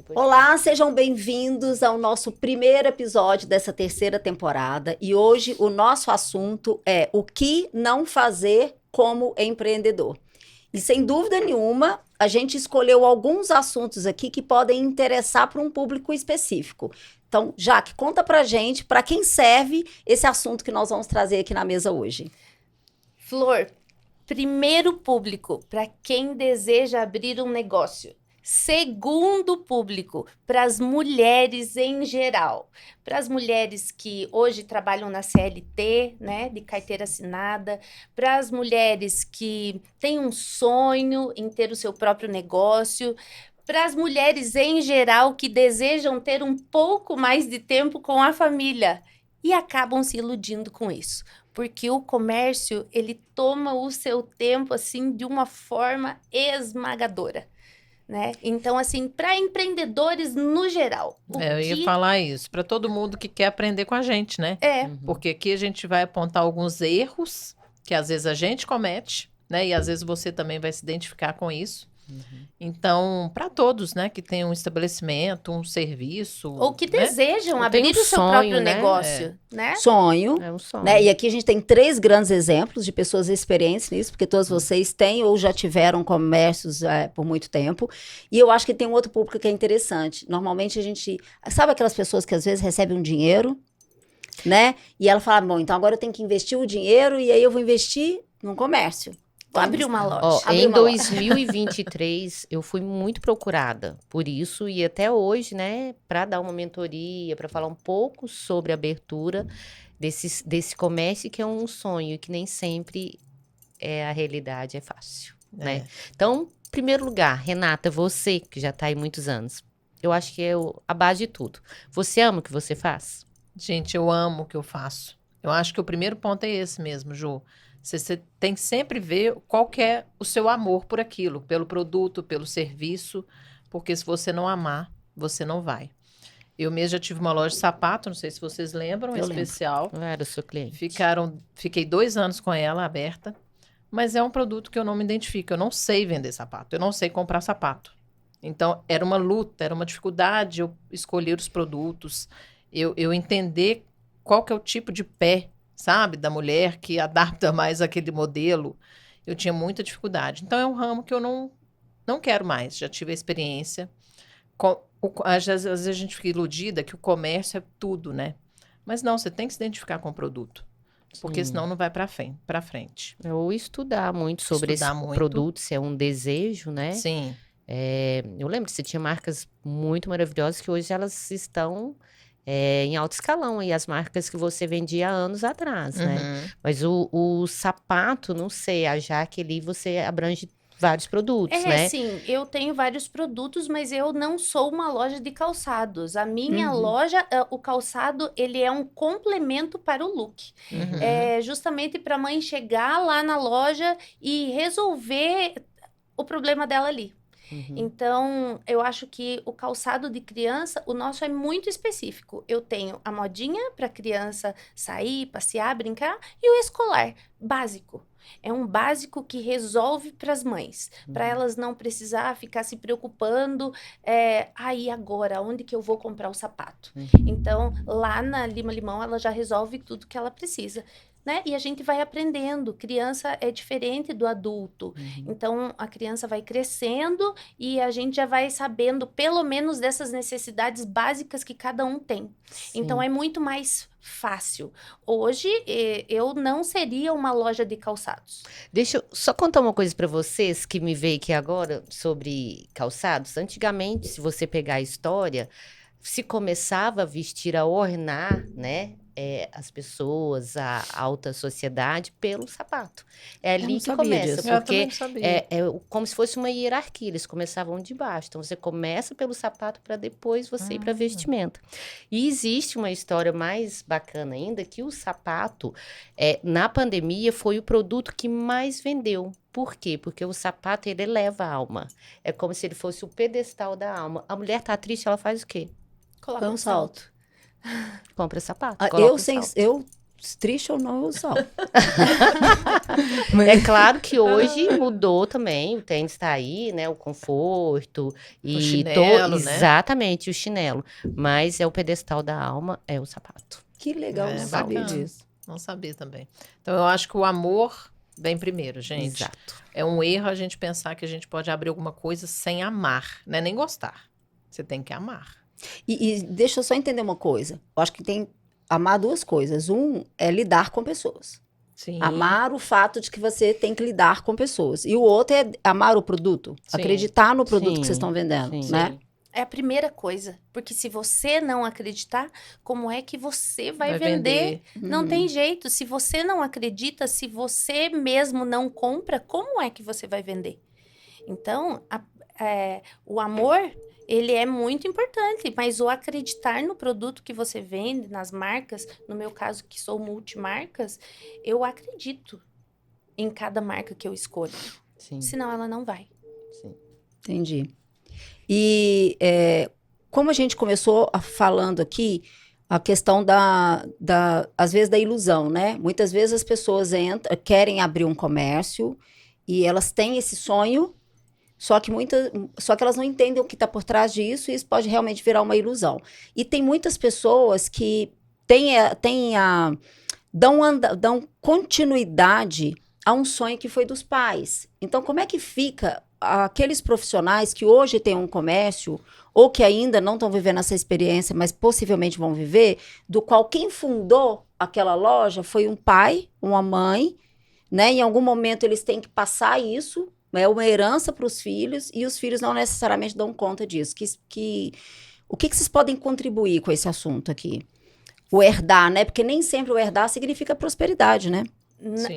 podcast. Olá, sejam bem-vindos ao nosso primeiro episódio dessa terceira temporada. E hoje o nosso assunto é o que não fazer como empreendedor. E sem dúvida nenhuma, a gente escolheu alguns assuntos aqui que podem interessar para um público específico. Então, Jaque, conta pra gente para quem serve esse assunto que nós vamos trazer aqui na mesa hoje. Flor, primeiro público, para quem deseja abrir um negócio. Segundo público, para as mulheres em geral. Para as mulheres que hoje trabalham na CLT, né, de carteira assinada. Para as mulheres que têm um sonho em ter o seu próprio negócio. Para as mulheres em geral que desejam ter um pouco mais de tempo com a família. E acabam se iludindo com isso. Porque o comércio, ele toma o seu tempo, assim, de uma forma esmagadora. Né? Então, assim, para empreendedores no geral. Eu ia falar isso, para todo mundo que quer aprender com a gente, né? Porque aqui a gente vai apontar alguns erros que às vezes a gente comete, né? E às vezes você também vai se identificar com isso. Então, para todos, né, que tem um estabelecimento, um serviço. Ou que né? desejam abrir o seu próprio negócio, né? Sonho. É um sonho. Né? E aqui a gente tem 3 grandes exemplos de pessoas experientes nisso, porque todos vocês têm ou já tiveram comércios por muito tempo. E eu acho que tem um outro público que é interessante. Normalmente a gente... Sabe aquelas pessoas que às vezes recebem um dinheiro, né? E ela fala, bom, então agora eu tenho que investir o dinheiro e aí eu vou investir num comércio. Vou abrir uma loja. Ó, em 2023, eu fui muito procurada por isso e até hoje, né, para dar uma mentoria, para falar um pouco sobre a abertura desse comércio que é um sonho, que nem sempre a realidade é fácil, né? Então, em primeiro lugar, Renata, você que já está aí muitos anos, eu acho que é a base de tudo. Você ama o que você faz? Gente, eu amo o que eu faço. Eu acho que o primeiro ponto é esse mesmo, Ju. Você tem que sempre ver qual que é o seu amor por aquilo, pelo produto, pelo serviço, porque se você não amar, você não vai. Eu mesmo já tive uma loja de sapato, não sei se vocês lembram, especial. Eu era seu cliente. Fiquei 2 anos com ela aberta, mas é um produto que eu não me identifico. Eu não sei vender sapato, eu não sei comprar sapato. Então, era uma luta, era uma dificuldade eu escolher os produtos, eu entender qual que é o tipo de pé, sabe, da mulher que adapta mais aquele modelo. Eu tinha muita dificuldade. Então, é um ramo que eu não quero mais. Já tive a experiência. Às vezes a gente fica iludida que o comércio é tudo, né? Mas não, você tem que se identificar com o produto. Porque senão não vai para frente. Ou estudar muito sobre esse produto, se é um desejo, né? Sim. Eu lembro que você tinha marcas muito maravilhosas que hoje elas estão... em alto escalão, e as marcas que você vendia há anos atrás, né? Mas o sapato, não sei, a Jaque ali você abrange vários produtos, né? Sim, eu tenho vários produtos, mas eu não sou uma loja de calçados. A minha loja, o calçado, ele é um complemento para o look. É justamente para a mãe chegar lá na loja e resolver o problema dela ali. Então, eu acho que o calçado de criança, o nosso é muito específico. Eu tenho a modinha para criança sair, passear, brincar, e o escolar, básico. É um básico que resolve para as mães, para elas não precisar ficar se preocupando, aí agora, onde que eu vou comprar o sapato? Então, lá na Lima Limão, ela já resolve tudo que ela precisa. Né? E a gente vai aprendendo. Criança é diferente do adulto. Então, a criança vai crescendo e a gente já vai sabendo, pelo menos, dessas necessidades básicas que cada um tem. Sim. Então, é muito mais fácil. Hoje, eu não seria uma loja de calçados. Deixa eu só contar uma coisa para vocês que me veio aqui agora sobre calçados. Antigamente, se você pegar a história, se começava a vestir, a ornar, né? As pessoas, a alta sociedade, pelo sapato. É ali que começa, disso. porque é como se fosse uma hierarquia, eles começavam de baixo. Então, você começa pelo sapato para depois você ir para vestimenta. E existe uma história mais bacana ainda, que o sapato, na pandemia, foi o produto que mais vendeu. Por quê? Porque o sapato, ele eleva a alma. É como se ele fosse o pedestal da alma. A mulher tá triste, ela faz o quê? Coloca um salto. Compra sapato. Eu triste ou não, eu só. É claro que hoje mudou também, o tênis está aí, né? O conforto e chinelo, né? exatamente, o chinelo. Mas é o pedestal da alma, é o sapato. Que legal, É, não sabia bacana. disso. Não sabia também. Então, eu acho que o amor vem primeiro, gente. Exato. É um erro a gente pensar que a gente pode abrir alguma coisa sem amar, né? Nem gostar. Você tem que amar. E deixa eu só entender uma coisa. Eu acho que tem amar duas coisas. Um é lidar com pessoas. Sim. Amar o fato de que você tem que lidar com pessoas. E o outro é amar o produto. Sim. Acreditar no produto que Sim, vocês estão vendendo, sim. né? É a primeira coisa. Porque se você não acreditar, como é que você vai vender? Não Uhum. tem jeito. Se você não acredita, se você mesmo não compra, como é que você vai vender? Então, o amor, ele é muito importante, mas o acreditar no produto que você vende, nas marcas, no meu caso, que sou multimarcas, eu acredito em cada marca que eu escolho. Sim, Senão ela não vai. sim. Entendi. E como a gente começou falando aqui, a questão às vezes, da ilusão, né? Muitas vezes as pessoas querem abrir um comércio e elas têm esse sonho, só que elas não entendem o que está por trás disso e isso pode realmente virar uma ilusão. E tem muitas pessoas que dão continuidade a um sonho que foi dos pais. Então, como é que fica aqueles profissionais que hoje têm um comércio ou que ainda não estão vivendo essa experiência, mas possivelmente vão viver, do qual quem fundou aquela loja foi um pai, uma mãe, né? Em algum momento eles têm que passar isso, é uma herança para os filhos, e os filhos não necessariamente dão conta disso. O que vocês podem contribuir com esse assunto aqui? O herdar, né? Porque nem sempre o herdar significa prosperidade, né? Sim.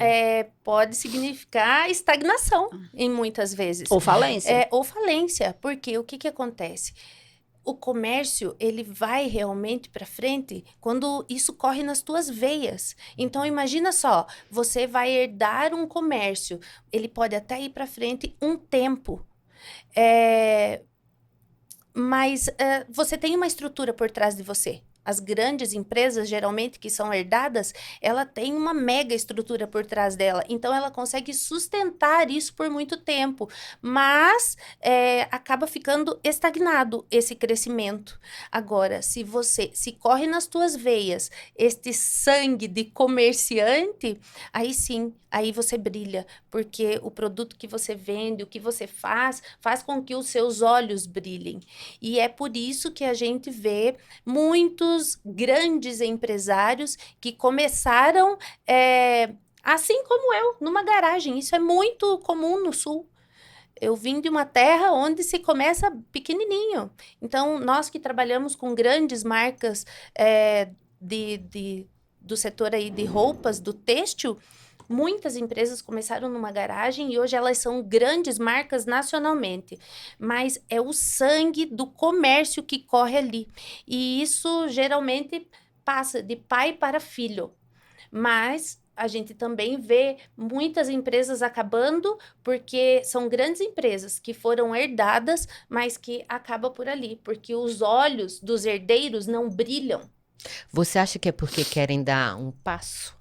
Pode significar estagnação, em muitas vezes. Ou falência. Ou falência, porque o que acontece? O comércio, ele vai realmente para frente quando isso corre nas tuas veias. Então, imagina só, você vai herdar um comércio, ele pode até ir para frente um tempo, mas você tem uma estrutura por trás de você. As grandes empresas, geralmente, que são herdadas, ela tem uma mega estrutura por trás dela. Então, ela consegue sustentar isso por muito tempo. Mas acaba ficando estagnado esse crescimento. Agora, se corre nas tuas veias este sangue de comerciante, aí sim, aí você brilha. Porque o produto que você vende, o que você faz com que os seus olhos brilhem. E é por isso que a gente vê muitos grandes empresários que começaram, assim como eu, numa garagem. Isso é muito comum no Sul. Eu vim de uma terra onde se começa pequenininho. Então, nós que trabalhamos com grandes marcas do setor aí de roupas, do têxtil, muitas empresas começaram numa garagem e hoje elas são grandes marcas nacionalmente. Mas é o sangue do comércio que corre ali. E isso geralmente passa de pai para filho. Mas a gente também vê muitas empresas acabando porque são grandes empresas que foram herdadas, mas que acabam por ali, porque os olhos dos herdeiros não brilham. Você acha que é porque querem dar um passo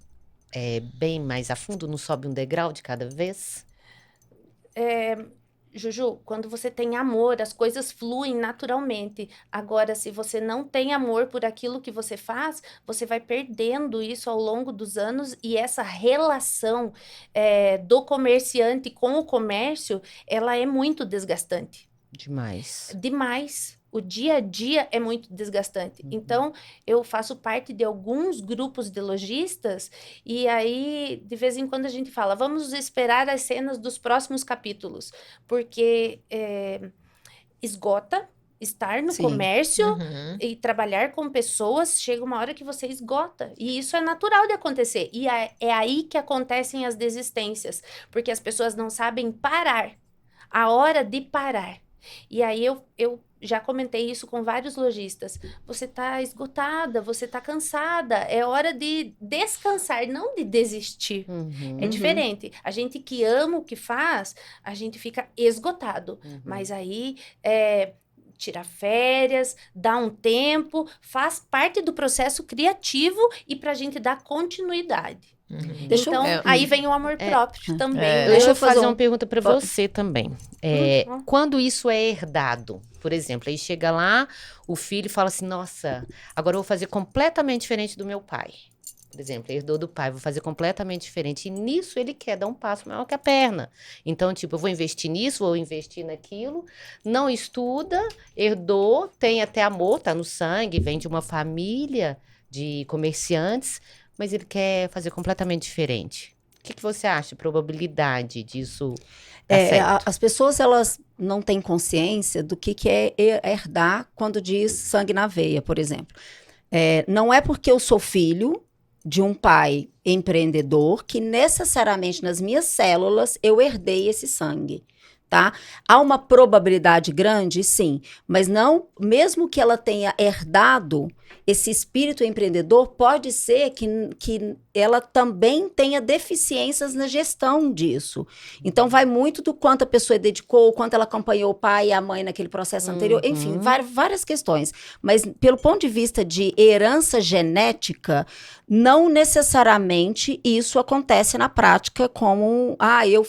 bem mais a fundo, não sobe um degrau de cada vez? Juju, quando você tem amor, as coisas fluem naturalmente. Agora, se você não tem amor por aquilo que você faz, você vai perdendo isso ao longo dos anos e essa relação do comerciante com o comércio, ela é muito desgastante. Demais. Demais. O dia a dia é muito desgastante. Então, eu faço parte de alguns grupos de lojistas e aí, de vez em quando, a gente fala, vamos esperar as cenas dos próximos capítulos, porque esgota estar no Sim. comércio Uhum. e trabalhar com pessoas, chega uma hora que você esgota. E isso é natural de acontecer. E é aí que acontecem as desistências, porque as pessoas não sabem parar. A hora de parar. E aí eu já comentei isso com vários lojistas. Você tá esgotada, você tá cansada. É hora de descansar, não de desistir. Uhum. É diferente. A gente que ama o que faz, a gente fica esgotado. Uhum. Mas aí tirar férias, dar um tempo, faz parte do processo criativo e para a gente dar continuidade. Deixa eu- Então, aí vem o amor próprio também. né? Deixa eu fazer fazer um- uma pergunta para você também. Quando isso é herdado, por exemplo, aí chega lá, o filho fala assim, nossa, agora eu vou fazer completamente diferente do meu pai. Por exemplo, herdou do pai, vou fazer completamente diferente. E nisso ele quer dar um passo maior que a perna. Então, tipo, eu vou investir nisso, vou investir naquilo. Não estuda, herdou, tem até amor, tá no sangue, vem de uma família de comerciantes, mas ele quer fazer completamente diferente. O que você acha? Probabilidade disso dar certo? As pessoas, elas não têm consciência do que é herdar quando diz sangue na veia, por exemplo. Não é porque eu sou filho de um pai empreendedor que necessariamente nas minhas células eu herdei esse sangue, tá? Há uma probabilidade grande, sim, mas não, mesmo que ela tenha herdado esse espírito empreendedor, pode ser que ela também tenha deficiências na gestão disso. Então, vai muito do quanto a pessoa dedicou, quanto ela acompanhou o pai e a mãe naquele processo anterior, enfim, várias questões. Mas, pelo ponto de vista de herança genética, não necessariamente isso acontece na prática como,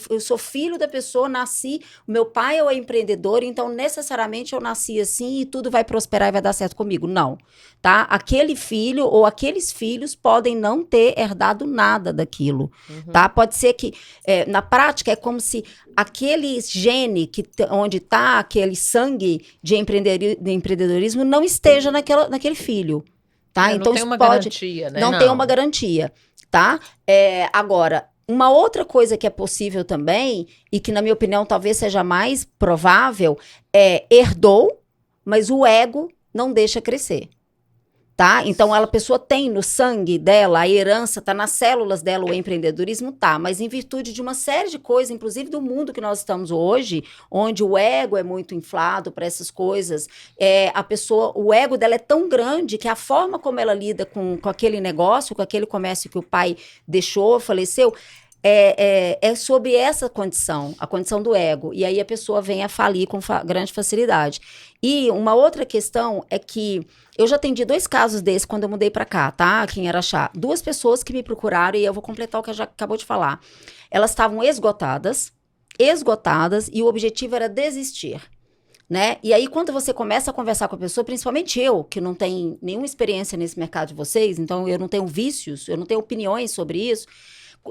eu sou filho da pessoa, nasci, meu pai é empreendedor, então necessariamente eu nasci assim e tudo vai prosperar e vai dar certo comigo. Não, tá? Aquele filho ou aqueles filhos podem não ter herdado nada daquilo, tá? Pode ser que, na prática, é como se aquele gene onde está aquele sangue de empreendedorismo não esteja naquele filho. Tá? Não tem uma garantia, né? Não tem uma garantia, tá? Agora, uma outra coisa que é possível também, e que na minha opinião talvez seja mais provável, herdou, mas o ego não deixa crescer. Tá? Então, a pessoa tem no sangue dela, a herança está nas células dela, o empreendedorismo tá, mas em virtude de uma série de coisas, inclusive do mundo que nós estamos hoje, onde o ego é muito inflado para essas coisas, o ego dela é tão grande que a forma como ela lida com aquele negócio, com aquele comércio que o pai deixou, faleceu, é sobre essa condição, a condição do ego. E aí a pessoa vem a falir com grande facilidade. E uma outra questão é que eu já atendi 2 casos desses quando eu mudei para cá, tá? Aqui em Araxá. 2 pessoas que me procuraram, e eu vou completar o que a já acabou de falar. Elas estavam esgotadas, e o objetivo era desistir. Né? E aí, quando você começa a conversar com a pessoa, principalmente eu, que não tenho nenhuma experiência nesse mercado de vocês, então eu não tenho vícios, eu não tenho opiniões sobre isso.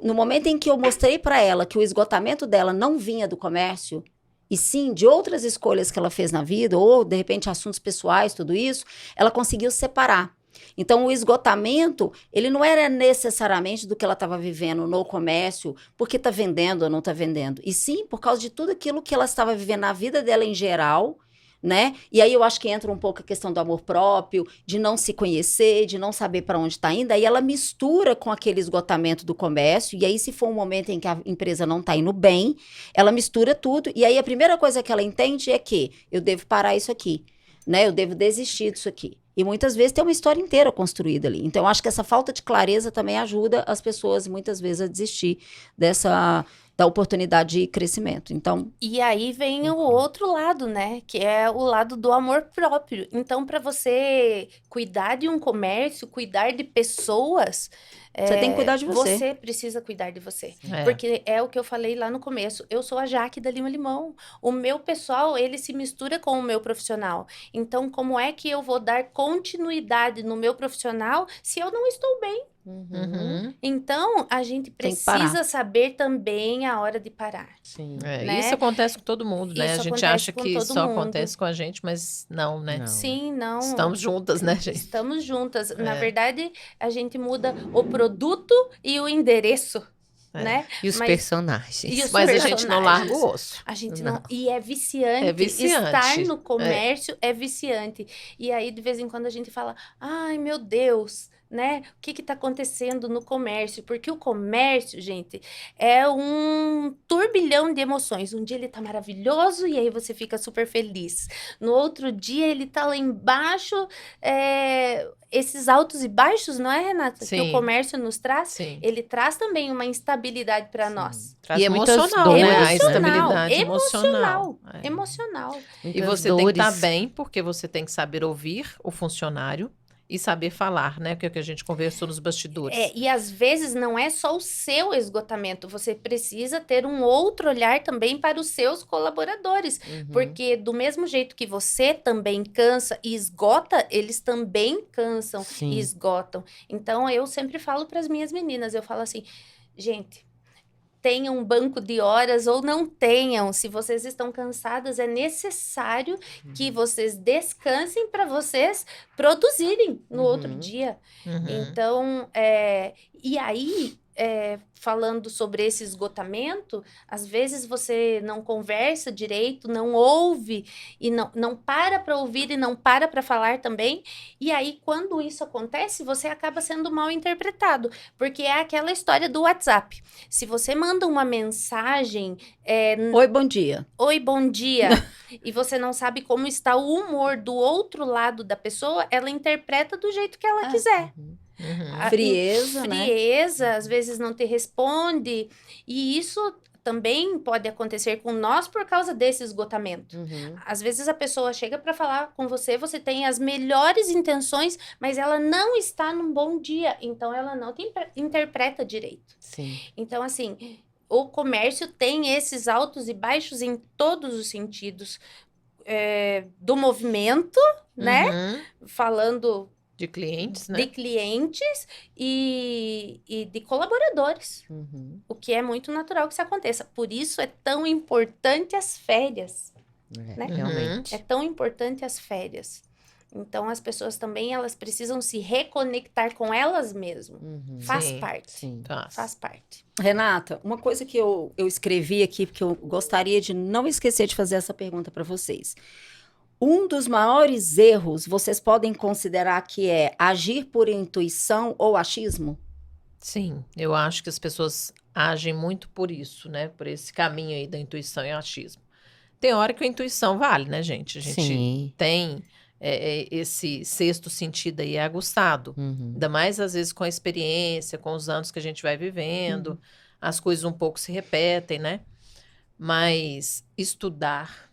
No momento em que eu mostrei para ela que o esgotamento dela não vinha do comércio, e sim de outras escolhas que ela fez na vida, ou de repente assuntos pessoais, tudo isso, ela conseguiu separar. Então, o esgotamento, ele não era necessariamente do que ela estava vivendo no comércio, porque está vendendo ou não está vendendo, e sim por causa de tudo aquilo que ela estava vivendo na vida dela em geral, né? E aí eu acho que entra um pouco a questão do amor próprio, de não se conhecer, de não saber para onde está indo, aí ela mistura com aquele esgotamento do comércio, e aí se for um momento em que a empresa não está indo bem, ela mistura tudo, e aí a primeira coisa que ela entende é que eu devo parar isso aqui, né? Eu devo desistir disso aqui. E muitas vezes tem uma história inteira construída ali. Então, eu acho que essa falta de clareza também ajuda as pessoas, muitas vezes, a desistir da oportunidade de crescimento. Então, E aí vem o outro lado, né? Que é o lado do amor próprio. Então, para você cuidar de um comércio, cuidar de pessoas, você tem que cuidar de você. Você precisa cuidar de você. Porque é o que eu falei lá no começo. Eu sou a Jaque da Lima Limão. O meu pessoal, ele se mistura com o meu profissional. Então, como é que eu vou dar continuidade no meu profissional se eu não estou bem? Então, a gente precisa saber também a hora de parar. Sim. Né? Isso acontece com todo mundo, né? Isso A gente acontece acha com que todo só mundo. acontece com a gente, mas não, né? Não. Sim, não. Estamos juntas, né, gente? Estamos juntas. Na verdade, a gente muda o produto e o endereço, né? E os personagens. E os Mas a gente não larga personagens. o osso. A gente Não. não. E é viciante. É viciante. Estar no comércio é viciante. E aí, de vez em quando, a gente fala: ai, meu Deus, né? O que está acontecendo no comércio? Porque o comércio, gente, é um turbilhão de emoções. Um dia ele tá maravilhoso e aí você fica super feliz. No outro dia ele tá lá embaixo, esses altos e baixos, não é, Renata? Que o Sim. comércio nos traz. Sim. Ele traz também uma instabilidade para nós. Traz E muitas emocional, né? A dores, estabilidade emocional. Emocional. E Muitas você tem que estar dores. bem, porque você tem que saber ouvir o funcionário e saber falar, né? Que é o que a gente conversou nos bastidores. E às vezes não é só o seu esgotamento, você precisa ter um outro olhar também para os seus colaboradores, Uhum. porque do mesmo jeito que você também cansa e esgota, eles também cansam Sim. e esgotam. Então eu sempre falo para as minhas meninas, eu falo assim, gente, tenham um banco de horas ou não tenham, se vocês estão cansadas, é necessário que vocês descansem para vocês produzirem no outro Uhum. dia. Uhum. Então, e aí, falando sobre esse esgotamento, às vezes você não conversa direito, não ouve, e não para ouvir e não para falar também, e aí quando isso acontece, você acaba sendo mal interpretado, porque é aquela história do WhatsApp. Se você manda uma mensagem, Oi, bom dia. oi, bom dia, e você não sabe como está o humor do outro lado da pessoa, ela interpreta do jeito que ela quiser. Uhum. Uhum. Frieza, né? Frieza, às vezes não te responde, e isso também pode acontecer com nós por causa desse esgotamento. Uhum. Às vezes a pessoa chega para falar com você, você tem as melhores intenções, mas ela não está num bom dia, então ela não te interpreta direito. Sim. Então, assim, o comércio tem esses altos e baixos em todos os sentidos, do movimento, né? Uhum. Falando De clientes, né? de clientes e de colaboradores, Uhum. o que é muito natural que isso aconteça. Por isso é tão importante as férias, né? Realmente. É tão importante as férias. Então, as pessoas também, elas precisam se reconectar com elas mesmas. Uhum. Faz Sim. parte. Sim. Faz parte. Renata, uma coisa que eu escrevi aqui, porque eu gostaria de não esquecer de fazer essa pergunta para vocês. Um dos maiores erros, vocês podem considerar que é agir por intuição ou achismo? Sim, eu acho que as pessoas agem muito por isso, né? Por esse caminho aí da intuição e achismo. Tem hora que a intuição vale, né, gente? A gente Sim. tem esse sexto sentido aí aguçado. Uhum. Ainda mais, às vezes, com a experiência, com os anos que a gente vai vivendo. As coisas um pouco se repetem, né? Mas estudar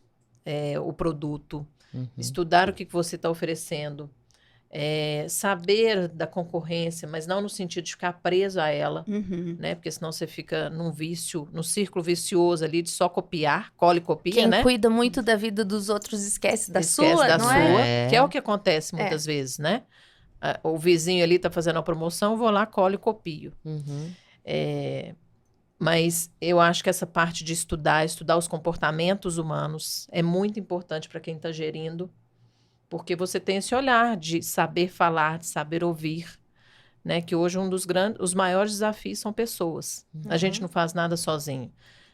o produto, Uhum. estudar o que você está oferecendo, saber da concorrência, mas não no sentido de ficar preso a ela, né? Porque senão você fica num vício, num círculo vicioso ali de só copiar, cola e copia, Quem né? cuida muito da vida dos outros esquece da Esquece sua, da não sua, é? que é o que acontece muitas vezes, né? O vizinho ali tá fazendo uma promoção, eu vou lá, colo e copio. Uhum. Mas eu acho que essa parte de estudar os comportamentos humanos é muito importante para quem está gerindo, porque você tem esse olhar de saber falar, de saber ouvir, né? Que hoje os maiores desafios são pessoas. A gente não faz nada sozinho.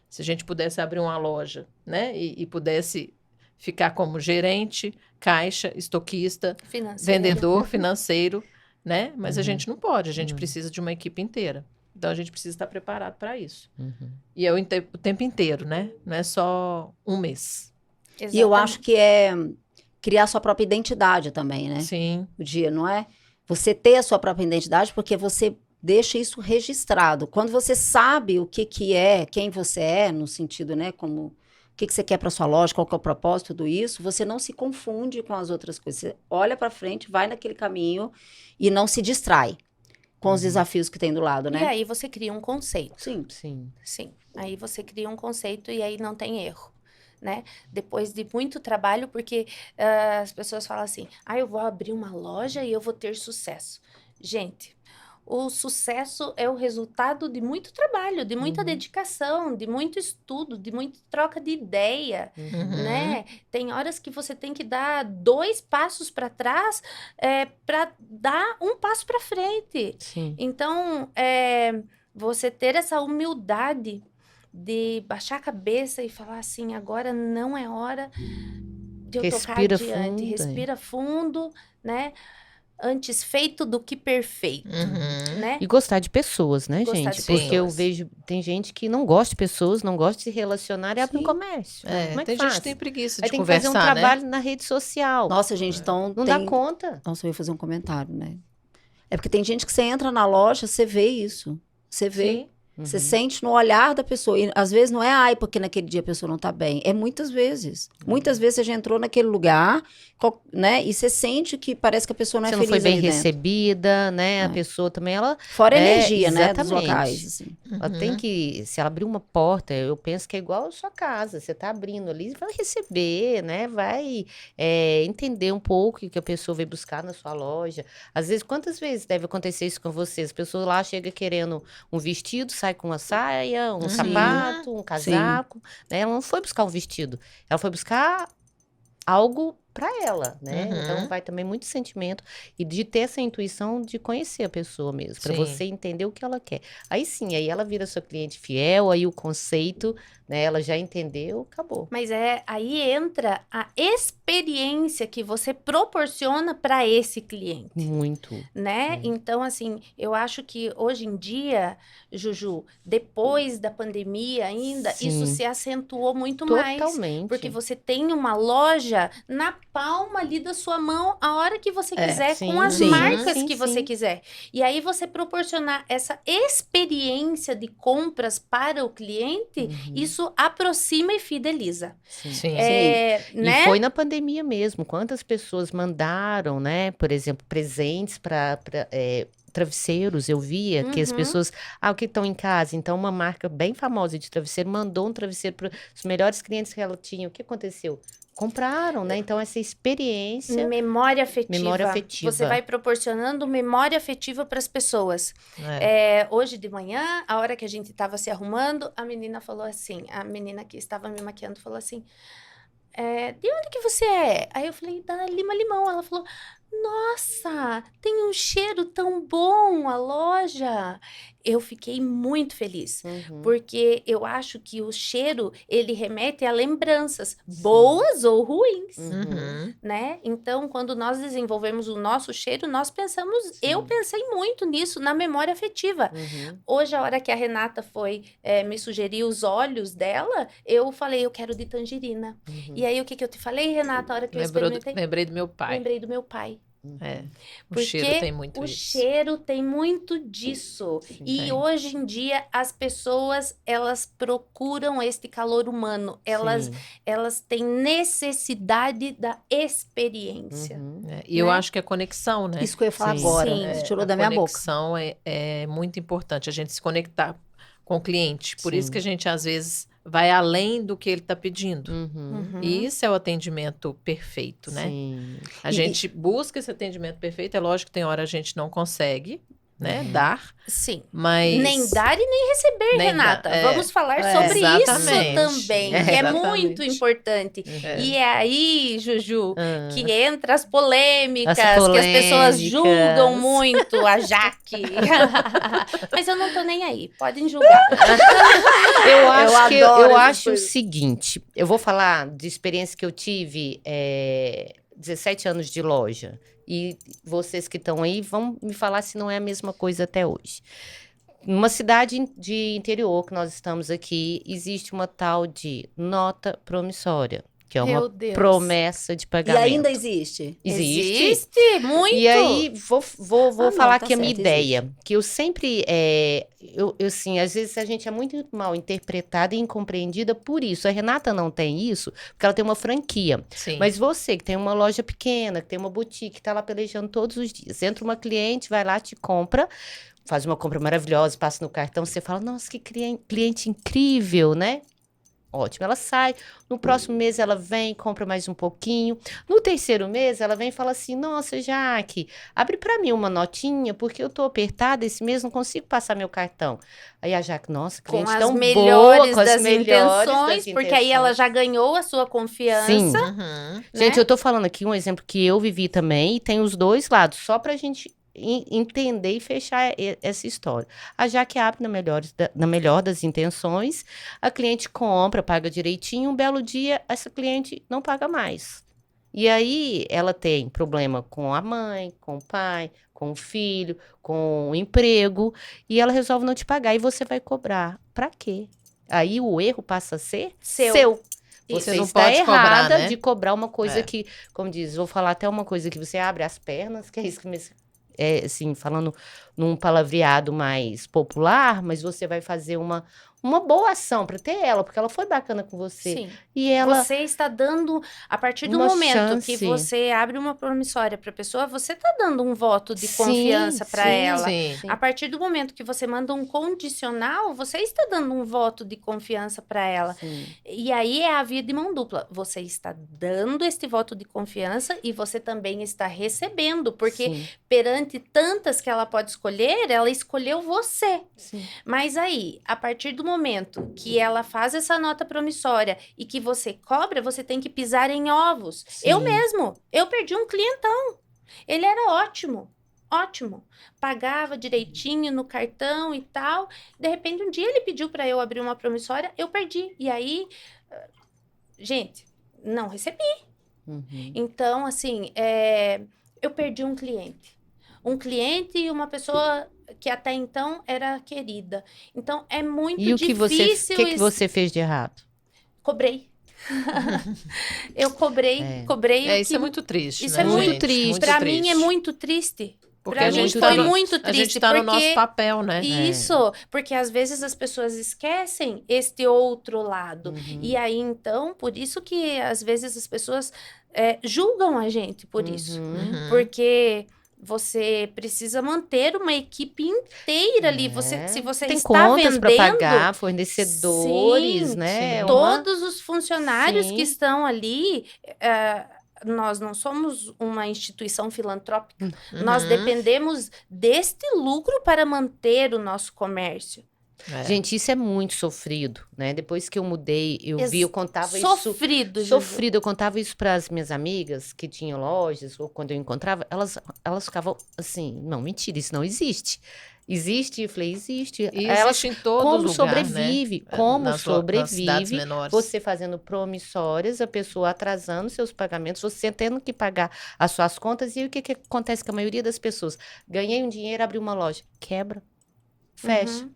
Se a gente pudesse abrir uma loja, né? E pudesse ficar como gerente, caixa, estoquista, Financeiro. vendedor, financeiro, né? Mas a Uhum. gente não pode, a gente Uhum. precisa de uma equipe inteira. Então a gente precisa estar preparado para isso. Uhum. E é o tempo inteiro, né? Não é só um mês. E eu acho que é criar sua própria identidade também, né? Sim. O dia, não é? Você ter a sua própria identidade porque você deixa isso registrado. Quando você sabe o que é, quem você é, no sentido, né, como o que você quer para sua loja, qual que é o propósito, tudo isso, você não se confunde com as outras coisas. Você olha para frente, vai naquele caminho e não se distrai com os desafios que tem do lado, E né? aí você cria um conceito. Sim. Sim. Sim, aí você cria um conceito e aí não tem erro, né? Depois de muito trabalho, porque as pessoas falam assim, eu vou abrir uma loja e eu vou ter sucesso. Gente, o sucesso é o resultado de muito trabalho, de muita dedicação, de muito estudo, de muita troca de ideia, Uhum. né? Tem horas que você tem que dar 2 passos para trás para dar um passo para frente. Sim. Então, você ter essa humildade de baixar a cabeça e falar assim, agora não é hora de eu tocar Respira adiante. fundo, Respira fundo, né? antes feito do que perfeito, né? E gostar de pessoas, né, Gostar gente? de Porque eu pessoas. vejo, tem gente que não gosta de pessoas, não gosta de se relacionar e abre um Sim. comércio. Como é que Tem faz? gente que tem preguiça Aí de tem que fazer um conversar, né? trabalho na rede social. Nossa, gente, então Não dá conta. Nossa, eu ia fazer um comentário, né? É porque tem gente que você entra na loja, você vê isso. Você vê. Sim. Você sente no olhar da pessoa. E às vezes não é ai, porque naquele dia a pessoa não tá bem. É muitas vezes. Muitas vezes você já entrou naquele lugar, né? E você sente que parece que a pessoa não é Você não feliz foi bem ali dentro. recebida, né? A pessoa também, ela... Fora a É, energia, né? Dos exatamente. locais, assim. Ela tem que, se ela abrir uma porta, eu penso que é igual a sua casa, você tá abrindo ali, vai receber, né? Vai entender um pouco o que a pessoa veio buscar na sua loja. Às vezes, quantas vezes deve acontecer isso com você? As pessoas lá chegam querendo um vestido, sai com uma saia, um sapato, um casaco, né? Ela não foi buscar um vestido, ela foi buscar algo para ela, né? Então vai também muito sentimento e de ter essa intuição de conhecer a pessoa mesmo, para Sim. você entender o que ela quer. Aí sim, aí ela vira sua cliente fiel, aí o conceito, né? Ela já entendeu, acabou. Mas aí entra a experiência que você proporciona para esse cliente. Muito. Né? Então, assim, eu acho que hoje em dia, Juju, depois da pandemia ainda, Sim. isso se acentuou muito mais. Totalmente. Porque você tem uma loja na palma ali da sua mão, a hora que você quiser, sim, com as sim. marcas Sim, que sim. você quiser. E aí você proporcionar essa experiência de compras para o cliente, isso aproxima e fideliza. Sim. Sim. Né? E foi na pandemia mesmo. Quantas pessoas mandaram, né? Por exemplo, presentes para travesseiros. Eu via que as pessoas, o que estão em casa? Então, uma marca bem famosa de travesseiro mandou um travesseiro para os melhores clientes que ela tinha. O que aconteceu? Compraram, né? Então, essa experiência. Memória afetiva. Memória afetiva. Você vai proporcionando memória afetiva para as pessoas. Hoje de manhã, a hora que a gente estava se arrumando, a menina falou assim, a menina que estava me maquiando falou assim, de onde que você é? Aí eu falei, da Lima Limão. Ela falou, nossa, tem um cheiro tão bom a loja. Eu fiquei muito feliz, porque eu acho que o cheiro, ele remete a lembranças, boas ou ruins, né? Então, quando nós desenvolvemos o nosso cheiro, nós pensamos, eu pensei muito nisso, na memória afetiva. Hoje, a hora que a Renata foi me sugerir os olhos dela, eu falei, eu quero de tangerina. E aí, o que eu te falei, Renata, a hora que eu experimentei? Lembrei do meu pai. Lembrei do meu pai. O cheiro tem muito o isso. cheiro tem muito disso. E hoje em dia as pessoas, elas procuram este calor humano. Elas têm necessidade da experiência. E eu acho que a conexão, né? Isso que eu ia falar Sim. agora. Sim. Você tirou da minha boca. A conexão é muito importante, a gente se conectar com o cliente. Por isso que a gente, às vezes, vai além do que ele está pedindo. E isso é o atendimento perfeito, né? Sim. A gente busca esse atendimento perfeito. É lógico que tem hora a gente não consegue, né, dar. Sim. Mas... Nem dar e nem receber, Nem Renata. dar, Vamos falar sobre exatamente. isso também, que é Exatamente. muito importante. E é aí, Juju, que entra as polêmicas, As que as pessoas polêmicas. julgam muito a Jaque. Mas eu não tô nem aí, podem julgar. Eu acho o seguinte, eu vou falar de experiência que eu tive 17 anos de loja. E vocês que estão aí vão me falar se não é a mesma coisa até hoje. Numa cidade de interior que nós estamos aqui, existe uma tal de nota promissória, que é Meu uma Deus. promessa de E pagamento. ainda existe? Existe muito. E aí, vou falar tá aqui a minha certo, ideia. Que eu sempre, assim, às vezes a gente é muito mal interpretada e incompreendida por isso. A Renata não tem isso, porque ela tem uma franquia. Sim. Mas você, que tem uma loja pequena, que tem uma boutique, que tá lá pelejando todos os dias. Entra uma cliente, vai lá, te compra, faz uma compra maravilhosa, passa no cartão, você fala, nossa, que cliente incrível, né? Ótimo, ela sai, no próximo mês ela vem, compra mais um pouquinho, no terceiro mês ela vem e fala assim, nossa, Jaque, abre pra mim uma notinha, porque eu tô apertada esse mês, não consigo passar meu cartão. Aí a Jaque, nossa, Com cliente as tão melhores boa, com das as melhores intenções, porque aí ela já ganhou a sua confiança. Sim. Né? Gente, eu tô falando aqui um exemplo que eu vivi também, e tem os dois lados, só pra gente entender e fechar essa história. A Jaque abre na melhor das intenções, a cliente compra, paga direitinho, um belo dia essa cliente não paga mais. E aí ela tem problema com a mãe, com o pai, com o filho, com o emprego, e ela resolve não te pagar e você vai cobrar. Pra quê? Aí o erro passa a ser seu. Você não está pode cobrar, errada né? de cobrar uma coisa É. que, como diz, vou falar até uma coisa que você abre as pernas, que é isso que assim, falando num palavreado mais popular, mas você vai fazer uma boa ação para ter ela, porque ela foi bacana com você. Sim. E ela Você está dando, a partir do uma momento que chance. você abre uma promissória para a pessoa, você está dando um voto de Sim, confiança para sim, ela. Sim. sim. A partir do momento que você manda um condicional, você está dando um voto de confiança para ela. Sim. E aí é a via de mão dupla. Você está dando este voto de confiança e você também está recebendo, porque Sim, perante tantas que ela pode escolher, ela escolheu você. sim. Mas aí, a partir do momento que ela faz essa nota promissória e que você cobra, você tem que pisar em ovos. Eu Sim. mesmo, eu perdi um clientão. Ele era ótimo, ótimo. Pagava direitinho no cartão e tal. De repente, um dia ele pediu para eu abrir uma promissória, eu perdi. E aí, gente, não recebi. Uhum. Então, assim, eu perdi um cliente. Um cliente e uma pessoa que até então era querida. Então, é muito E o que difícil... que você fez de errado? Cobrei. Eu cobrei o Isso que... é muito triste, Isso né, é muito gente? triste. Muito Pra triste. mim é muito triste. Porque Pra a mim gente foi tá no- muito A triste, gente tá no porque nosso papel, né? isso, porque às vezes as pessoas esquecem este outro lado. Uhum. E aí, então, por isso que às vezes as pessoas julgam a gente por isso. Uhum. Porque você precisa manter uma equipe inteira ali. É. Se você Tem está contas para vendendo, pagar, fornecedores, sim, né? sim. todos os funcionários Sim. que estão ali, nós não somos uma instituição filantrópica. Nós Uhum. dependemos deste lucro para manter o nosso comércio. É. Gente, isso é muito sofrido, né? Depois que eu mudei, eu contava isso. Sofrido, Juju. Sofrido, eu contava isso para as minhas amigas que tinham lojas, ou quando eu encontrava, elas ficavam assim, não, mentira, isso não existe. Existe? Eu falei, existe. E Elas, existe em todo como lugar, sobrevive? né? Como Nas cidades sobrevive menores. você fazendo promissórias, a pessoa atrasando seus pagamentos, você tendo que pagar as suas contas, e aí o que acontece com a maioria das pessoas? Ganhei um dinheiro, abri uma loja, quebra, fecha.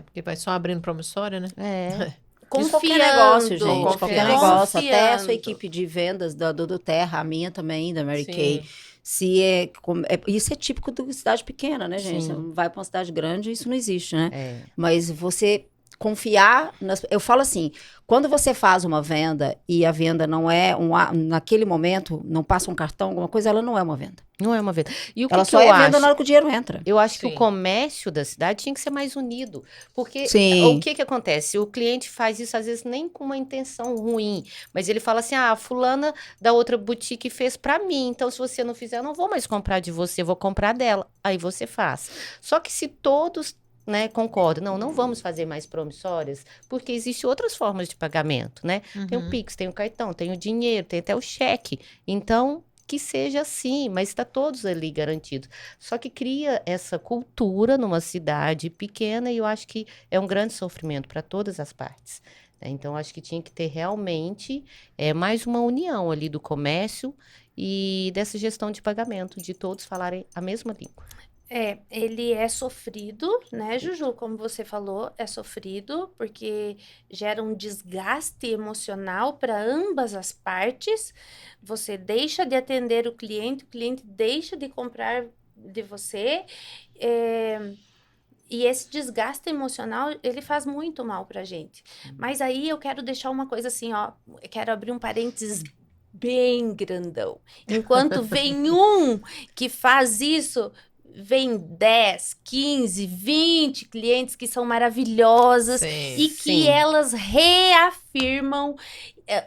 Porque vai só abrindo promissória, né? É. De qualquer Confiando, negócio, gente. Confiando. Qualquer negócio. Até a sua Confiando. equipe de vendas do Terra, a minha também, da Mary Sim. Kay. Isso é típico de cidade pequena, né, gente? Sim. Você vai para uma cidade grande, isso não existe, né? É. Mas você confiar eu falo assim, quando você faz uma venda e a venda não é naquele momento, não passa um cartão, alguma coisa, ela não é uma venda. Não é uma venda. E o que Ela que só eu é venda acho? na hora que o dinheiro entra. Eu acho que Sim. o comércio da cidade tinha que ser mais unido. Porque Sim. o que acontece? O cliente faz isso, às vezes, nem com uma intenção ruim. Mas ele fala assim, a fulana da outra boutique fez pra mim. Então, se você não fizer, eu não vou mais comprar de você, eu vou comprar dela. Aí você faz. Só que se todos, né, concordam, não vamos fazer mais promissórias, porque existem outras formas de pagamento, né? Tem o Pix, tem o cartão, tem o dinheiro, tem até o cheque. Então, que seja assim, mas está todos ali garantidos. Só que cria essa cultura numa cidade pequena e eu acho que é um grande sofrimento para todas as partes, né? Então, acho que tinha que ter realmente mais uma união ali do comércio e dessa gestão de pagamento, de todos falarem a mesma língua. Ele é sofrido, né, Juju? Como você falou, é sofrido porque gera um desgaste emocional para ambas as partes. Você deixa de atender o cliente deixa de comprar de você. E esse desgaste emocional, ele faz muito mal pra gente. Mas aí eu quero deixar uma coisa assim, ó, eu quero abrir um parênteses bem grandão. Enquanto vem um que faz isso, vem 10, 15, 20 clientes que são maravilhosas Sim. e que Sim. elas reafirmam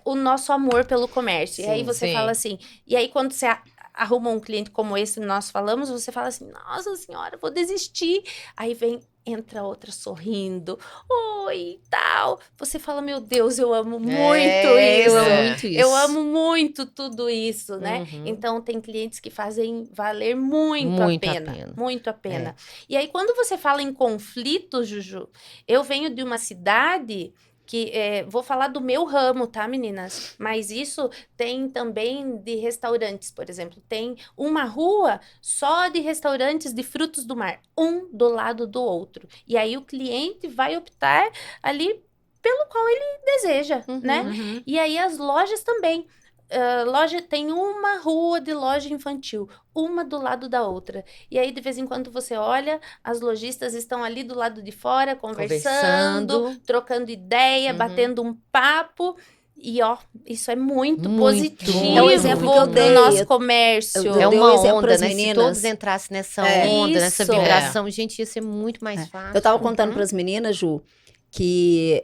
o nosso amor pelo comércio. E aí Sim, você sim. fala assim, e aí quando você arruma um cliente como esse que nós falamos, você fala assim, nossa senhora, vou desistir. Aí entra outra sorrindo, oi, tal. Você fala, meu Deus, eu amo muito isso. Eu amo muito isso. Eu amo muito tudo isso, né? Uhum. Então, tem clientes que fazem valer muito, Muito a a pena. pena. Muito a pena. E aí, quando você fala em conflito, Juju, eu venho de uma cidade que vou falar do meu ramo, tá, meninas? Mas isso tem também de restaurantes, por exemplo. Tem uma rua só de restaurantes de frutos do mar, um do lado do outro. E aí o cliente vai optar ali pelo qual ele deseja, né? Uhum. E aí as lojas também. Tem uma rua de loja infantil, uma do lado da outra. E aí, de vez em quando, você olha, as lojistas estão ali do lado de fora, conversando, trocando ideia, batendo um papo. E, ó, isso é muito positivo É o exemplo que eu dei. no nosso comércio. É dei uma um exemplo onda, pras né? Se meninas. todos entrassem nessa onda, nessa Isso. vibração, gente, ia ser muito mais fácil. Eu tava contando para as meninas, Ju, que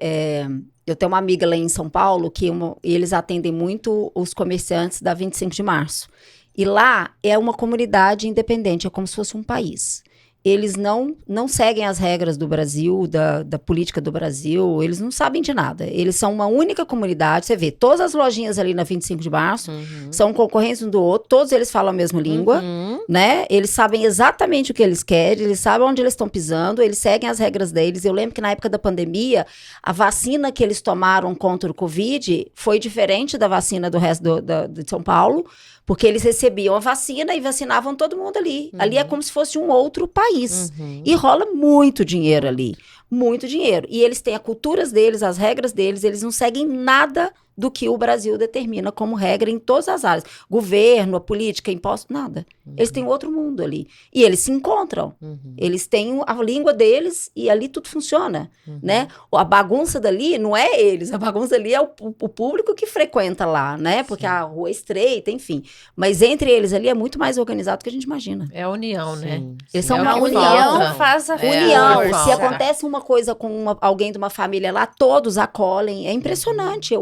eu tenho uma amiga lá em São Paulo que eles atendem muito os comerciantes da 25 de março. E lá é uma comunidade independente, é como se fosse um país. Eles não seguem as regras do Brasil, da política do Brasil, eles não sabem de nada. Eles são uma única comunidade, você vê, todas as lojinhas ali na 25 de março são concorrentes um do outro, todos eles falam a mesma língua, né? Eles sabem exatamente o que eles querem, eles sabem onde eles estão pisando, eles seguem as regras deles. Eu lembro que na época da pandemia, a vacina que eles tomaram contra o Covid foi diferente da vacina do resto de São Paulo, porque eles recebiam a vacina e vacinavam todo mundo ali. Ali é como se fosse um outro país. E rola muito dinheiro ali. Muito dinheiro. E eles têm as culturas deles, as regras deles, eles não seguem nada do que o Brasil determina como regra em todas as áreas. Governo, a política, imposto, nada. Eles têm outro mundo ali. E eles se encontram. Eles têm a língua deles e ali tudo funciona, né? A bagunça dali não é eles, a bagunça ali é o público que frequenta lá, né? Porque a rua é estreita, enfim. Mas entre eles ali é muito mais organizado do que a gente imagina. É a união, né? Eles são A uma união faz a união. força. Se acontece uma coisa com alguém de uma família lá, todos acolhem. É impressionante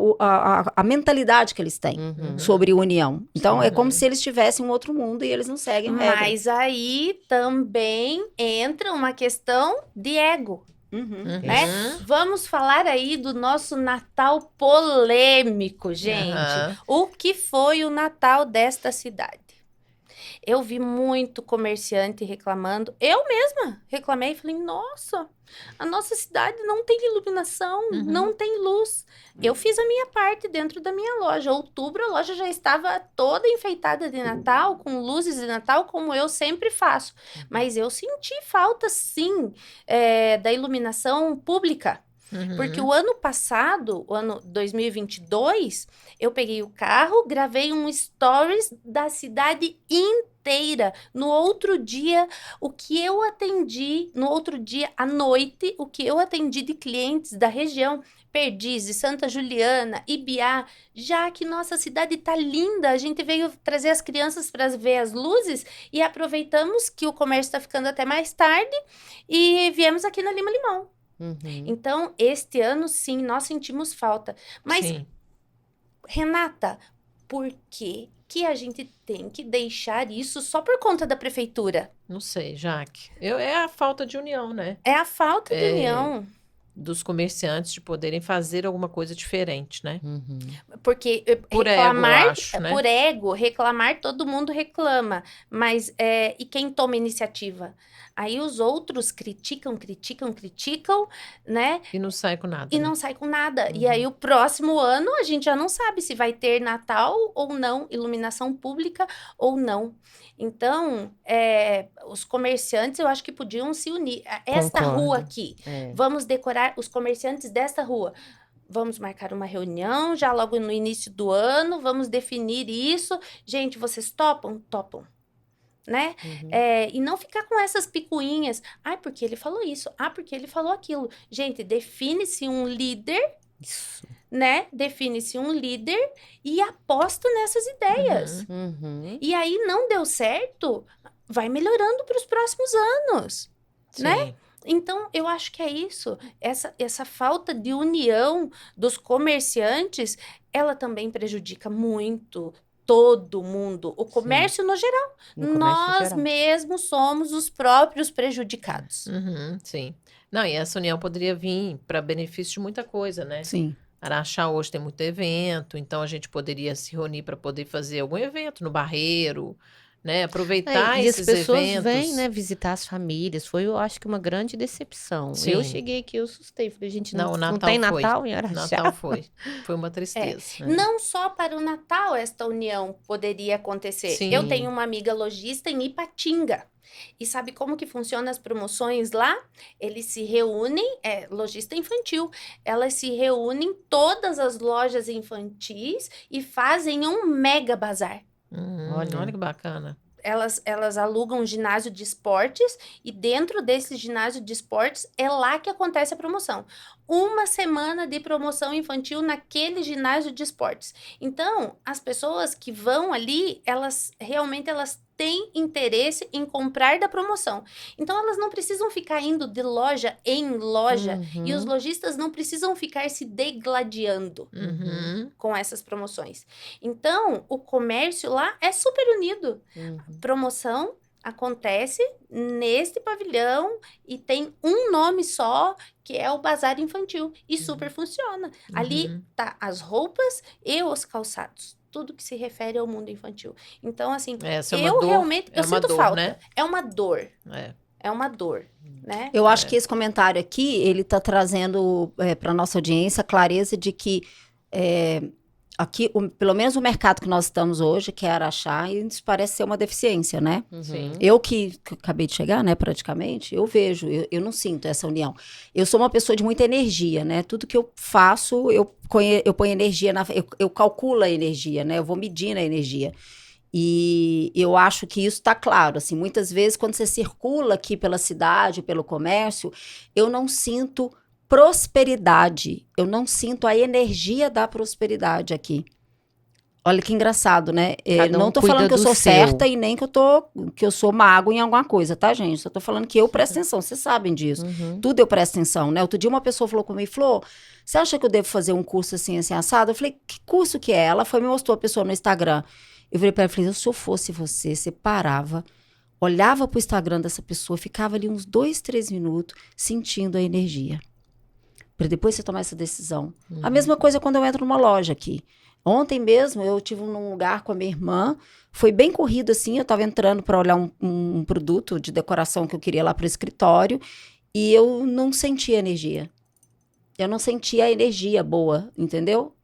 a mentalidade que eles têm sobre união. Então, é como se eles tivessem um outro mundo e eles não seguem regra. Mas aí também entra uma questão de ego, né? Vamos falar aí do nosso Natal polêmico, gente. O que foi o Natal desta cidade? Eu vi muito comerciante reclamando. Eu mesma reclamei e falei, nossa, a nossa cidade não tem iluminação, não tem luz. Eu fiz a minha parte dentro da minha loja. Outubro, a loja já estava toda enfeitada de Natal, com luzes de Natal, como eu sempre faço. Mas eu senti falta, sim, da iluminação pública. Porque o ano passado, o ano 2022, eu peguei o carro, gravei um stories da cidade inteira. No outro dia, no outro dia à noite, o que eu atendi de clientes da região, Perdizes, Santa Juliana, Ibiá, já que nossa cidade tá linda, a gente veio trazer as crianças para ver as luzes e aproveitamos que o comércio está ficando até mais tarde e viemos aqui na Lima Limão. Então, este ano, sim, nós sentimos falta. Mas, Renata, por que a gente tem que deixar isso só por conta da prefeitura? Não sei, Jaque. É a falta de união, né? É a falta de união. Dos comerciantes de poderem fazer alguma coisa diferente, né? Porque Por reclamar, ego, eu acho, né? por ego, reclamar, todo mundo reclama. Mas, e quem toma iniciativa? Aí os outros criticam, né? E não sai com nada. E né? não sai com nada. E aí, o próximo ano, a gente já não sabe se vai ter Natal ou não, iluminação pública ou não. Então, os comerciantes, eu acho que podiam se unir. Esta rua aqui, vamos decorar os comerciantes desta rua. Vamos marcar uma reunião já logo no início do ano, vamos definir isso. Gente, vocês topam? Topam. Né? E não ficar com essas picuinhas. Ah, porque ele falou isso. Ah, porque ele falou aquilo. Gente, define-se um líder, né? Define-se um líder e aposta nessas ideias. E aí não deu certo, vai melhorando para os próximos anos, né? Então, eu acho que é isso. Essa falta de união dos comerciantes, ela também prejudica muito todo mundo, o comércio no geral. Nós mesmos somos os próprios prejudicados. Sim. Não, e essa união poderia vir para benefício de muita coisa, né? Sim. Araxá hoje tem muito evento, então a gente poderia se reunir para poder fazer algum evento no Barreiro, né? Aproveitar E as esses pessoas eventos. vêm, né, visitar as famílias. Foi, eu acho que uma grande decepção. Sim. Eu cheguei aqui, eu assustei. Falei, gente, Não, o não Natal tem foi. Natal em Araxá? Natal foi uma tristeza. Não só para o Natal esta união poderia acontecer. Sim. Eu tenho uma amiga lojista em Ipatinga. E sabe como que funciona as promoções lá? Eles se reúnem, lojista infantil, elas se reúnem todas as lojas infantis e fazem um mega bazar. Olha que bacana. Elas alugam um ginásio de esportes e dentro desse ginásio de esportes é lá que acontece a promoção. Uma semana de promoção infantil naquele ginásio de esportes. Então, as pessoas que vão ali, elas têm interesse em comprar da promoção. Então, elas não precisam ficar indo de loja em loja e os lojistas não precisam ficar se degladiando com essas promoções. Então, o comércio lá é super unido. Promoção acontece neste pavilhão e tem um nome só, que é o Bazar Infantil. E super funciona. Ali tá as roupas e os calçados. Tudo que se refere ao mundo infantil. Então, assim, realmente eu sinto falta. Né? É uma dor. É uma dor, né? Eu acho que esse comentário aqui, ele tá trazendo para nossa audiência a clareza de que aqui, pelo menos o mercado que nós estamos hoje, que é Araxá, isso parece ser uma deficiência, né? Sim. Eu que acabei de chegar, né, praticamente, eu vejo, eu não sinto essa união. Eu sou uma pessoa de muita energia, né? Tudo que eu faço, eu ponho energia, eu calculo a energia, né? Eu vou medindo a energia. E eu acho que isso está claro, assim, muitas vezes quando você circula aqui pela cidade, pelo comércio, eu não sinto prosperidade, eu não sinto a energia da prosperidade aqui. Olha que engraçado, né? Não tô falando que eu sou certa e nem que eu sou mago em alguma coisa, tá, gente? Só tô falando que eu presto atenção, vocês sabem disso. Tudo eu presto atenção, né? Outro dia uma pessoa falou comigo, Flor, você acha que eu devo fazer um curso assim, assado? Eu falei, que curso que é? Ela me mostrou a pessoa no Instagram. Eu falei pra ela, falei, se eu fosse você parava, olhava pro Instagram dessa pessoa, ficava ali uns 2, 3 minutos sentindo a energia. Para depois você tomar essa decisão. A mesma coisa quando eu entro numa loja aqui. Ontem mesmo eu estive num lugar com a minha irmã, foi bem corrido assim, eu estava entrando para olhar um produto de decoração que eu queria lá para o escritório e eu não sentia energia. Eu não sentia a energia boa, entendeu?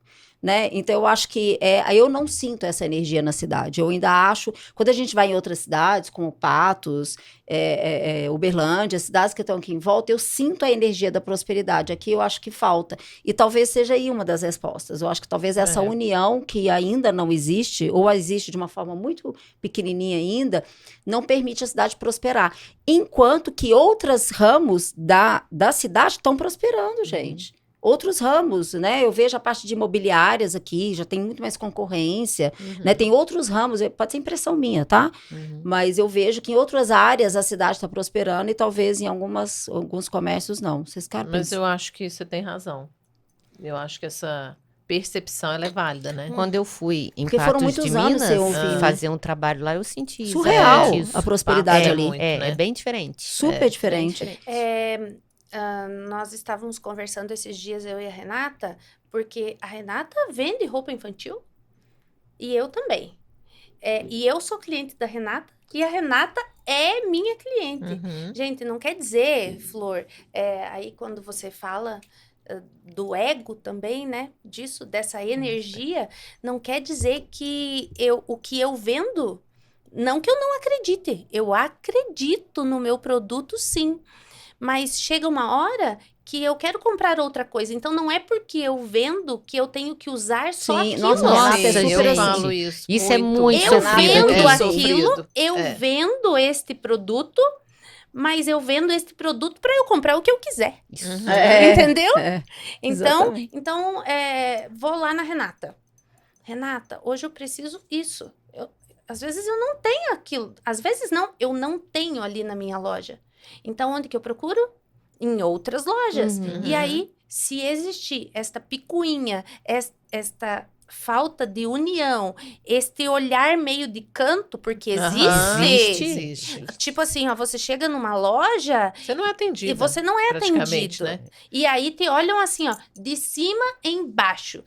Né? Então eu acho que eu não sinto essa energia na cidade. Eu ainda acho, quando a gente vai em outras cidades, como Patos, Uberlândia, cidades que estão aqui em volta, eu sinto a energia da prosperidade. Aqui eu acho que falta. E talvez seja aí uma das respostas. Eu acho que talvez essa união que ainda não existe, ou existe de uma forma muito pequenininha ainda, não permite a cidade prosperar. Enquanto que outros ramos da cidade estão prosperando, gente. Outros ramos, né? Eu vejo a parte de imobiliárias aqui, já tem muito mais concorrência, né? Tem outros ramos, pode ser impressão minha, tá? Mas eu vejo que em outras áreas a cidade está prosperando e talvez em alguns comércios não. Vocês querem Mas eu acho que você tem razão. Eu acho que essa percepção ela é válida, né? Quando eu fui em Porque foram Patos muitos de anos Minas sem ouvir, fazer um trabalho lá, eu senti surreal isso. a prosperidade ali. Muito, né? É bem diferente. Super diferente. Nós estávamos conversando esses dias, eu e a Renata, porque a Renata vende roupa infantil e eu também. E eu sou cliente da Renata e a Renata é minha cliente. Gente, não quer dizer, Flor, aí quando você fala do ego também, né, dessa energia, não quer dizer que o que eu vendo, não que eu não acredite, eu acredito no meu produto sim. Mas chega uma hora que eu quero comprar outra coisa. Então, não é porque eu vendo que eu tenho que usar só aquilo. Nossa, eu falo isso. Isso é muito Eu sofrido vendo aqui. aquilo, eu vendo este produto, mas eu vendo este produto para eu comprar o que eu quiser. Entendeu? Então, vou lá na Renata. Renata, hoje eu preciso isso. Às vezes eu não tenho aquilo. Às vezes não, eu não tenho ali na minha loja. Então, onde que eu procuro? Em outras lojas. E aí, se existir esta picuinha, esta falta de união, este olhar meio de canto, porque existe. Tipo assim, você chega numa loja... Você não é atendido. E você não é atendido. Né? E aí, te olham assim, de cima embaixo.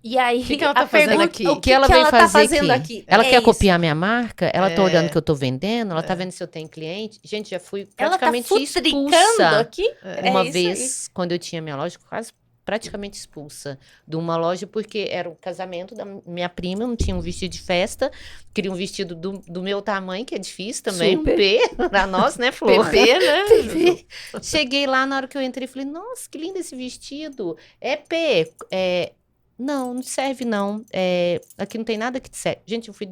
E aí, que ela tá fazendo aqui? O que ela que veio ela tá fazer fazendo aqui? aqui? Ela É quer isso. copiar minha marca? Ela tá É. olhando o que eu tô vendendo? Ela tá vendo se eu tenho cliente? Gente, já fui Ela tá praticamente futricando expulsa. aqui? Uma É isso vez, quando eu tinha minha loja, quase praticamente expulsa de uma loja, porque era o casamento da minha prima, eu não tinha um vestido de festa, queria um vestido do meu tamanho, que é difícil também, Super. um P pra nós, né, Flor? PP, né? PP. Cheguei lá, na hora que eu entrei, falei, nossa, que lindo esse vestido. É P, não, não serve não, aqui não tem nada que te serve. Gente, eu fui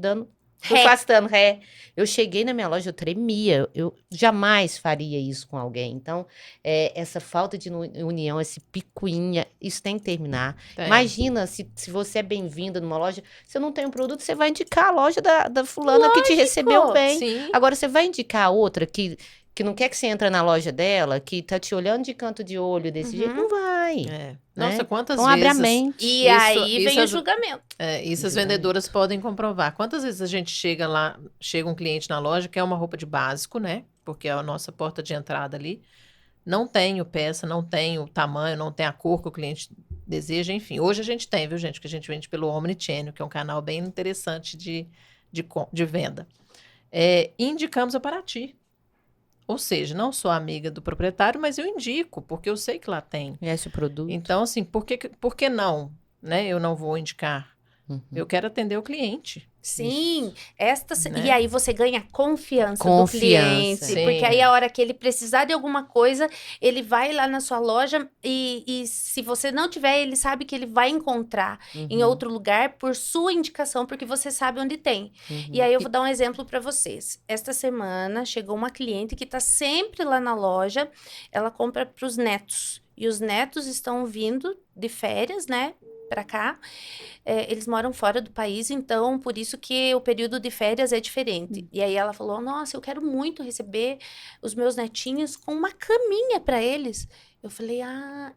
fui Ré. afastando ré. Eu cheguei na minha loja, eu tremia. Eu jamais faria isso com alguém. Então, essa falta de união, esse picuinha, isso tem que terminar. Tem. Imagina se você é bem-vinda numa loja, você não tem um produto, você vai indicar a loja da fulana que te recebeu bem. Sim. Agora, você vai indicar a outra que não quer que você entre na loja dela, que tá te olhando de canto de olho desse jeito, não vai. É. Nossa, quantas Então, abre a vezes... mente. E aí vem o as- julgamento. Isso as Exatamente. vendedoras podem comprovar. Quantas vezes a gente chega lá, chega um cliente na loja, quer uma roupa de básico, né? Porque é a nossa porta de entrada ali. Não tem o peça, não tem o tamanho, não tem a cor que o cliente deseja, enfim. Hoje a gente tem, viu, gente? Que a gente vende pelo Omnichannel, que é um canal bem interessante de venda. Indicamos a Paraty. Ou seja, não sou amiga do proprietário, mas eu indico, porque eu sei que lá tem. Conhece o produto. Então, assim, por que não? Né? Eu não vou indicar. Uhum. Eu quero atender o cliente. Sim, Né? E aí você ganha confiança do Confiança. cliente. Sim. Porque aí a hora que ele precisar de alguma coisa, ele vai lá na sua loja e se você não tiver, ele sabe que ele vai encontrar em Uhum. outro lugar por sua indicação, porque você sabe onde tem. Uhum. E aí eu vou dar um exemplo para vocês. Esta semana chegou uma cliente que está sempre lá na loja, ela compra para os netos. E os netos estão vindo de férias, né, para cá. Eles moram fora do país, então por isso que o período de férias é diferente. E aí ela falou: nossa, eu quero muito receber os meus netinhos com uma caminha para eles. Eu falei: ah,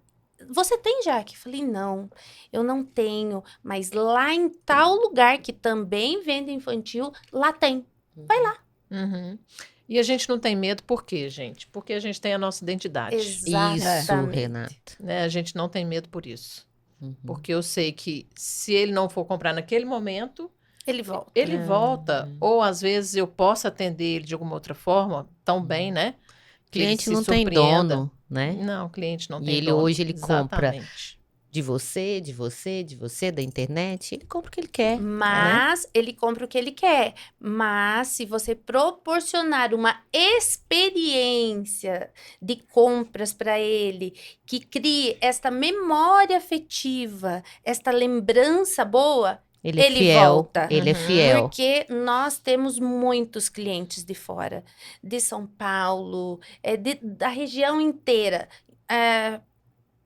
você tem, Jaque? Eu falei: não, eu não tenho, mas lá em tal lugar que também vende infantil, lá tem. Vai lá. Uhum. E a gente não tem medo, por quê, gente? Porque a gente tem a nossa identidade. Isso, Exatamente. Renata. Né? A gente não tem medo por isso. Uhum. Porque eu sei que se ele não for comprar naquele momento, Ele volta. ele volta. Ou às vezes eu posso atender ele de alguma outra forma, tão bem, né? Que ele Cliente se não tem surpreenda. dono, né? Não, o cliente não E tem ele dono. hoje, ele compra Exatamente. de você, da internet. Ele compra o que ele quer. Mas ele compra o que ele quer. Mas se você proporcionar uma experiência de compras para ele, que crie esta memória afetiva, esta lembrança boa, Ele é ele fiel. volta. Ele é Uhum. fiel. porque nós temos muitos clientes de fora, de São Paulo, da região inteira.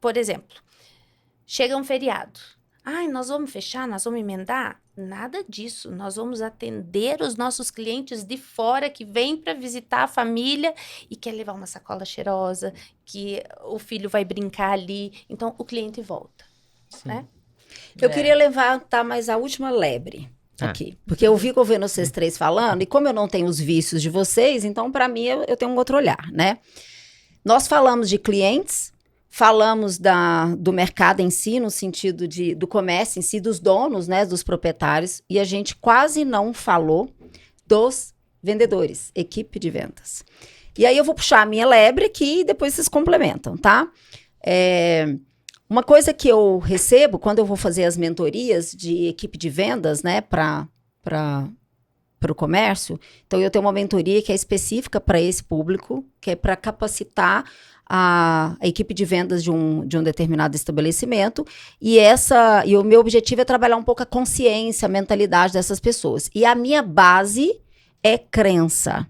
Por exemplo, chega um feriado. Ai, nós vamos fechar, nós vamos emendar? Nada disso. Nós vamos atender os nossos clientes de fora que vêm para visitar a família e quer levar uma sacola cheirosa, que o filho vai brincar ali. Então, o cliente volta. Sim. Né? Eu queria levantar mais a última lebre aqui. Porque eu vi ouvindo vocês três falando, e como eu não tenho os vícios de vocês, então, para mim, eu tenho um outro olhar, né? Nós falamos de clientes, falamos do mercado em si, no sentido do comércio em si, dos donos, né, dos proprietários, e a gente quase não falou dos vendedores, equipe de vendas. E aí eu vou puxar a minha lebre aqui e depois vocês complementam, tá? Uma coisa que eu recebo quando eu vou fazer as mentorias de equipe de vendas, né, para o comércio, então eu tenho uma mentoria que é específica para esse público, que é para capacitar a equipe de vendas de um determinado estabelecimento, e o meu objetivo é trabalhar um pouco a consciência, a mentalidade dessas pessoas. E a minha base é crença.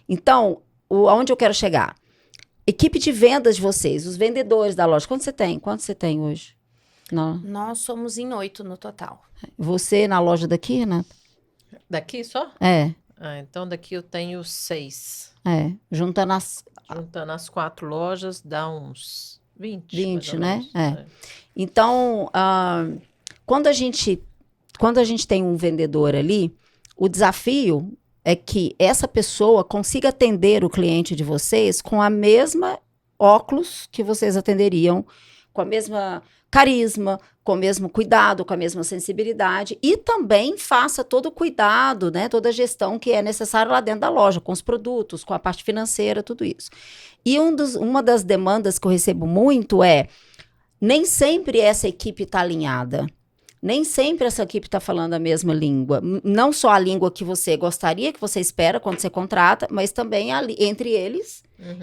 Então, aonde eu quero chegar? Equipe de vendas de vocês, os vendedores da loja, quanto você tem? Quanto você tem hoje? Não. Nós somos em 8 no total. Você na loja daqui, Renata? Daqui só? Então daqui eu tenho 6. Juntando as... Juntando as 4 lojas, dá uns 20. 20, mais ou né? menos. Então, quando a gente tem um vendedor ali, o desafio é que essa pessoa consiga atender o cliente de vocês com a mesma óculos que vocês atenderiam com a mesma carisma, com o mesmo cuidado, com a mesma sensibilidade, e também faça todo o cuidado, né, toda a gestão que é necessária lá dentro da loja, com os produtos, com a parte financeira, tudo isso. E uma das demandas que eu recebo muito é, nem sempre essa equipe está alinhada. Nem sempre essa equipe está falando a mesma língua. Não só a língua que você gostaria, que você espera quando você contrata, mas também entre eles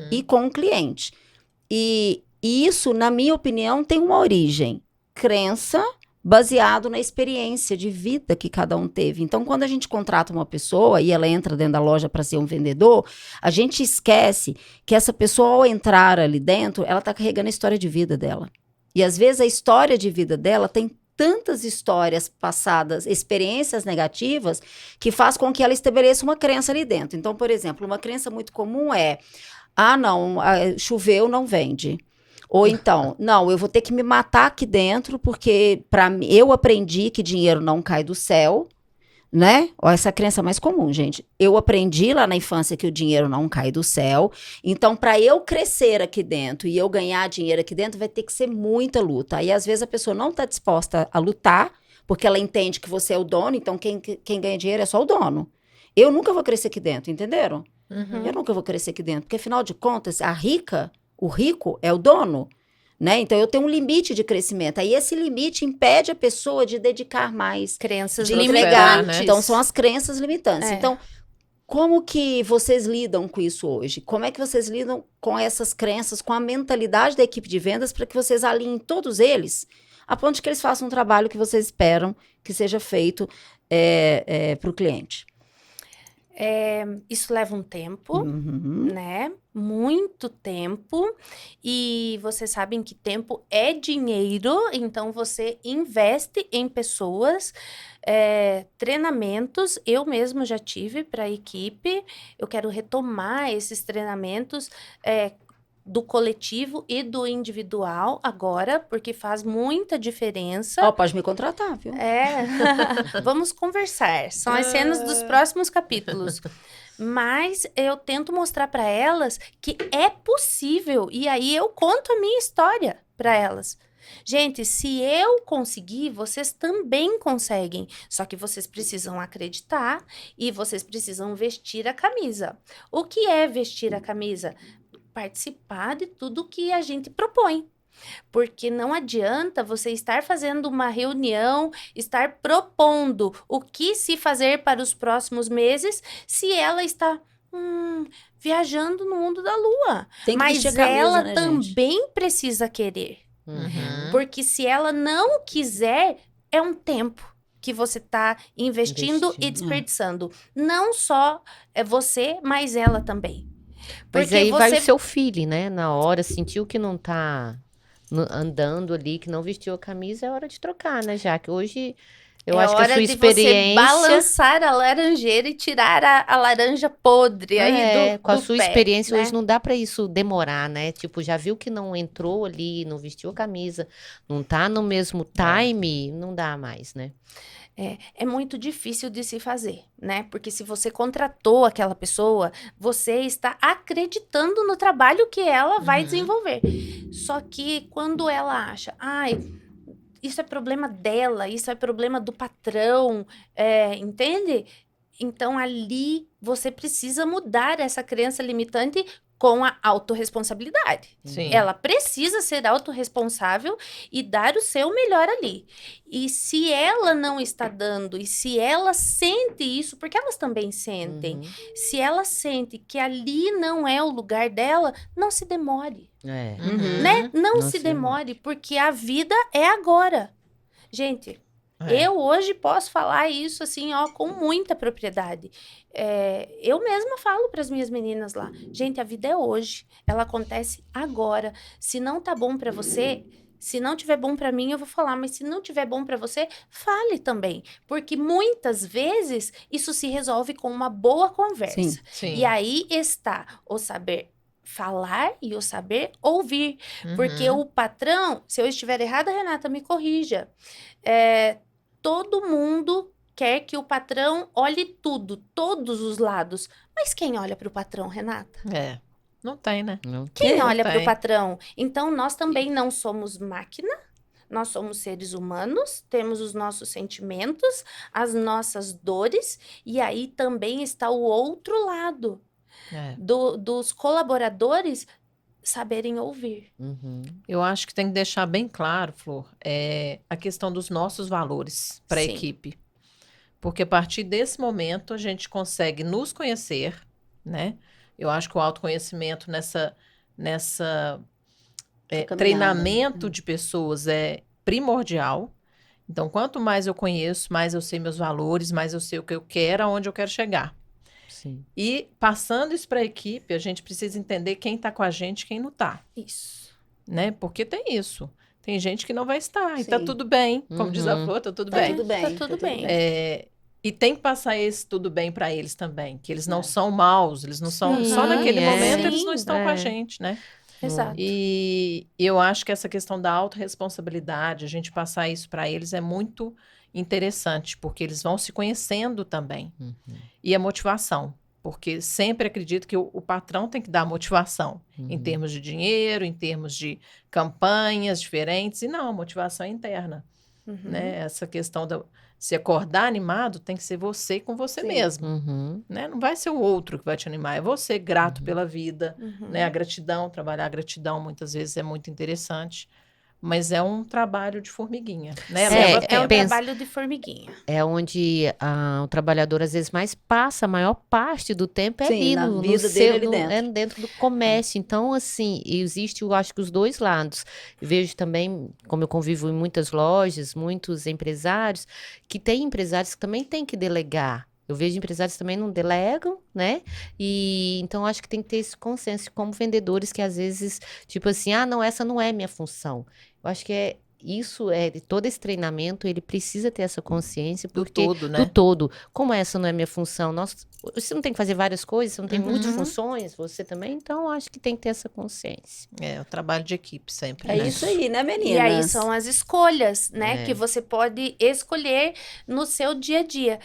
e com o cliente. E isso, na minha opinião, tem uma origem. Crença baseado na experiência de vida que cada um teve. Então, quando a gente contrata uma pessoa e ela entra dentro da loja para ser um vendedor, a gente esquece que essa pessoa, ao entrar ali dentro, ela está carregando a história de vida dela. E, às vezes, a história de vida dela tem tantas histórias passadas, experiências negativas, que faz com que ela estabeleça uma crença ali dentro. Então, por exemplo, uma crença muito comum é, não, choveu, não vende. Ou então, não, eu vou ter que me matar aqui dentro, porque eu aprendi que dinheiro não cai do céu, né? Ó, essa crença mais comum, gente. Eu aprendi lá na infância que o dinheiro não cai do céu. Então, para eu crescer aqui dentro e eu ganhar dinheiro aqui dentro, vai ter que ser muita luta. Aí, às vezes, a pessoa não está disposta a lutar, porque ela entende que você é o dono, então quem ganha dinheiro é só o dono. Eu nunca vou crescer aqui dentro, entenderam? Eu nunca vou crescer aqui dentro, porque, afinal de contas, o rico é o dono. Né? Então, eu tenho um limite de crescimento. Aí, esse limite impede a pessoa de dedicar mais. Crenças de limitantes. entregar, né? Então, são as crenças limitantes. É. Então, como que vocês lidam com isso hoje? Como é que vocês lidam com essas crenças, com a mentalidade da equipe de vendas, para que vocês alinhem todos eles, a ponto de que eles façam um trabalho que vocês esperam que seja feito para o cliente? Isso leva um tempo, né? Muito tempo. E vocês sabem que tempo é dinheiro, então você investe em pessoas, treinamentos. Eu mesma já tive para a equipe. Eu quero retomar esses treinamentos do coletivo e do individual agora, porque faz muita diferença. Pode me contratar, viu? Vamos conversar. São as cenas dos próximos capítulos. Mas eu tento mostrar para elas que é possível. E aí eu conto a minha história para elas. Gente, se eu conseguir, vocês também conseguem. Só que vocês precisam acreditar e vocês precisam vestir a camisa. O que é vestir a camisa? Participar de tudo que a gente propõe. Porque não adianta você estar fazendo uma reunião, estar propondo o que se fazer para os próximos meses, se ela está viajando no mundo da lua. Tem que Mas vestir a camisa, ela né, também gente? precisa querer. Porque se ela não quiser, é um tempo que você está investindo e desperdiçando. Não só você, mas ela também. Mas aí vai o seu filho, né? Na hora, sentiu que não tá andando ali, que não vestiu a camisa, é hora de trocar, né, Jaque? Hoje, eu acho que a sua experiência... você balançar a laranjeira e tirar a laranja podre aí com a do sua pé, experiência, né? hoje não dá pra isso demorar, né? Tipo, já viu que não entrou ali, não vestiu a camisa, não tá no mesmo time, não dá mais, né? É muito difícil de se fazer, né? Porque se você contratou aquela pessoa, você está acreditando no trabalho que ela vai desenvolver. Só que quando ela acha, isso é problema dela, isso é problema do patrão, entende? Então, ali, você precisa mudar essa crença limitante com a autorresponsabilidade. Sim. Ela precisa ser autorresponsável e dar o seu melhor ali. E se ela não está dando, e se ela sente isso, porque elas também sentem, se ela sente que ali não é o lugar dela, não se demore, né? Não se demore, porque a vida é agora. Gente... Eu hoje posso falar isso assim, com muita propriedade. Eu mesma falo para as minhas meninas lá, gente, a vida é hoje, ela acontece agora. Se não tá bom para você, se não tiver bom para mim, eu vou falar, mas se não tiver bom para você, fale também, porque muitas vezes isso se resolve com uma boa conversa. Sim. E aí está o saber falar e o saber ouvir, porque o patrão, se eu estiver errada, Renata, me corrija, todo mundo quer que o patrão olhe tudo, todos os lados, mas quem olha para o patrão, Renata? Não tem, né? Não Quem Não olha para o tem. patrão? Então, nós também não somos máquina, nós somos seres humanos, temos os nossos sentimentos, as nossas dores, e aí também está o outro lado É. dos colaboradores saberem ouvir. Uhum. Eu acho que tem que deixar bem claro, Flor, a questão dos nossos valores para a Sim. equipe. Porque a partir desse momento a gente consegue nos conhecer, né? Eu acho que o autoconhecimento nessa Caminhada. treinamento de pessoas é primordial. Então, quanto mais eu conheço, mais eu sei meus valores, mais eu sei o que eu quero, aonde eu quero chegar. Sim. E passando isso para a equipe, a gente precisa entender quem está com a gente e quem não está, Isso. né? Porque tem isso. Tem gente que não vai estar, e tá Sim. tudo bem. Como diz a Uhum. Flor, tá tudo Tá bem. tudo bem. Tá tudo bem. E tem que passar esse tudo bem para eles também, que eles não É. são maus, eles não são. Sim, Só naquele é. momento eles não Sim, estão com a é. gente, né? Exato. E eu acho que essa questão da autorresponsabilidade, a gente passar isso para eles é muito interessante, porque eles vão se conhecendo também. Uhum. E a motivação, porque sempre acredito que o patrão tem que dar motivação, em Uhum. termos de dinheiro, em termos de campanhas diferentes, e não, a motivação é interna, Uhum. né? Essa questão da se acordar animado tem que ser você com você Sim. mesmo, Uhum. né? Não vai ser o outro que vai te animar, é você grato pela vida, Uhum. né? A gratidão, trabalhar a gratidão muitas vezes é muito interessante, mas é um trabalho de formiguinha, né? Leva É um tempo. pensa- trabalho de formiguinha. É onde o trabalhador às vezes mais passa, a maior parte do tempo é Sim, ali na no vida seu, dele ali dentro. dentro do comércio. Então, assim, existe, eu acho que os dois lados. Eu vejo também, como eu convivo em muitas lojas, muitos empresários, que tem empresários que também têm que delegar. Eu vejo empresários que também não delegam, né? E então acho que tem que ter esse consenso como vendedores que às vezes, tipo assim, não, essa não é minha função. Eu acho que todo esse treinamento, ele precisa ter essa consciência, Do porque todo, né? do todo, como essa não é minha função, você não tem que fazer várias coisas, você não tem Uhum. multifunções, você também, então eu acho que tem que ter essa consciência. É o trabalho de equipe sempre, É né? isso aí, né, meninas? E aí são as escolhas, né? É. Que você pode escolher no seu dia a dia.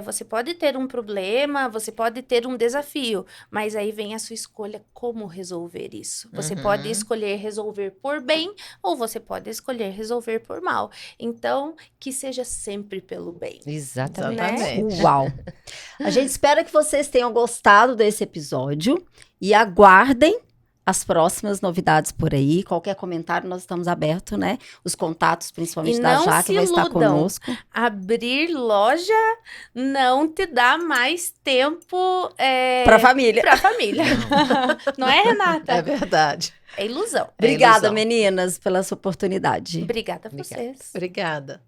Você pode ter um problema, você pode ter um desafio, mas aí vem a sua escolha como resolver isso. Você Uhum. pode escolher resolver por bem ou você pode escolher resolver por mal. Então, que seja sempre pelo bem. Exatamente. Exatamente. Uau! A gente espera que vocês tenham gostado desse episódio e aguardem as próximas novidades por aí. Qualquer comentário, nós estamos abertos, né? Os contatos, principalmente E da não Jaque, se vai estar iludam. conosco. Abrir loja não te dá mais tempo Para a família. pra família. Não é, Renata? É verdade. É ilusão. Obrigada, ilusão. meninas, pela sua oportunidade. Obrigada a Obrigada. vocês. Obrigada.